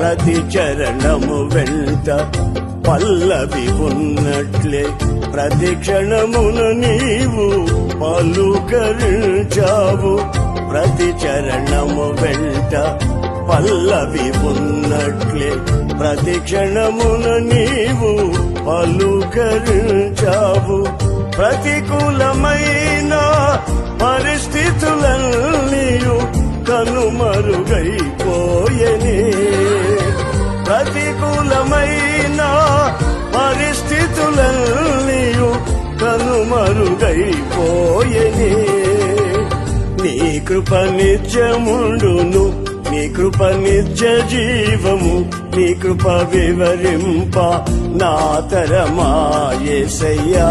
ప్రతి చరణము వెంట పల్లవి ఉన్నట్లే ప్రతి క్షణమును నీవు పలుకరించావు. ప్రతి చరణము వెంట పల్లవి ఉన్నట్లే ప్రతి క్షణమును నీవు పలుకరించావు. ప్రతికూలమైన పరిస్థితులన్నీయు కనుమరుగైపోయెనే. ప్రతికూలమైన పరిస్థితులన్నీయు కనుమరుగైపోయెనే. నీ కృప నిత్యముండును, నీ కృప నిత్య జీవము, నీ కృప వివరింప నా తరమా యేసయ్యా.